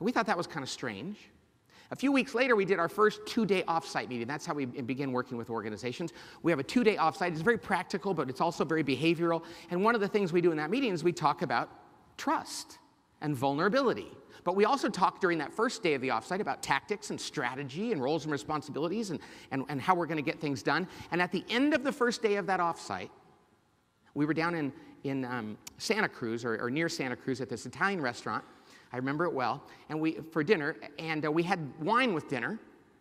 We thought that was kind of strange. A few weeks later, we did our first 2-day offsite meeting. That's how we begin working with organizations. We have a 2-day offsite. It's very practical, but it's also very behavioral. And one of the things we do in that meeting is we talk about trust and vulnerability. But we also talk during that first day of the offsite about tactics and strategy and roles and responsibilities and how we're going to get things done. And at the end of the first day of that offsite, we were down in Santa Cruz, or near Santa Cruz, at this Italian restaurant. I remember it well, and for dinner, and we had wine with dinner,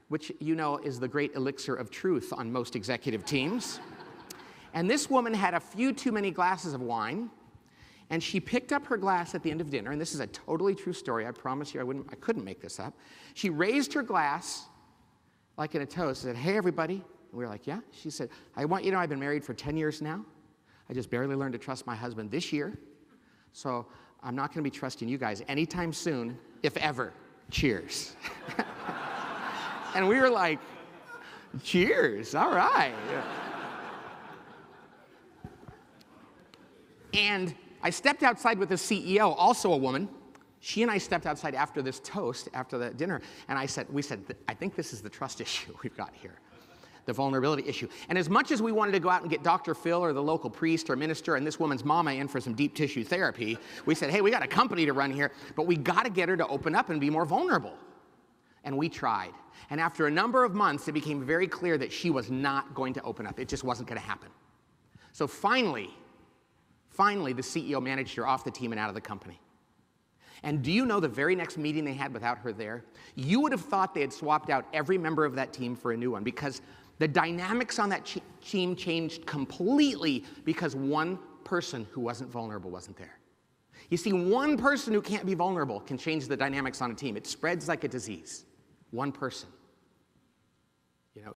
which you know is the great elixir of truth on most executive teams. And this woman had a few too many glasses of wine, and she picked up her glass at the end of dinner, and this is a totally true story, I promise you I couldn't make this up. She raised her glass, like in a toast, and said, "Hey everybody," and we were like, "Yeah?" She said, "I want you to know I've been married for 10 years now. I just barely learned to trust my husband this year, so I'm not going to be trusting you guys anytime soon, if ever. Cheers." And we were like, cheers, all right. And I stepped outside with the CEO, also a woman. She and I stepped outside after this toast, after the dinner, and we said, "I think this is the trust issue we've got here. The vulnerability issue." And as much as we wanted to go out and get Dr. Phil or the local priest or minister and this woman's mama in for some deep tissue therapy, we said, "Hey, we got a company to run here, but we got to get her to open up and be more vulnerable." And we tried. And after a number of months, it became very clear that she was not going to open up. It just wasn't going to happen. So finally, the CEO managed her off the team and out of the company. And do you know the very next meeting they had without her there? You would have thought they had swapped out every member of that team for a new one, because the dynamics on that team changed completely because one person who wasn't vulnerable wasn't there. You see, one person who can't be vulnerable can change the dynamics on a team. It spreads like a disease. One person. You know,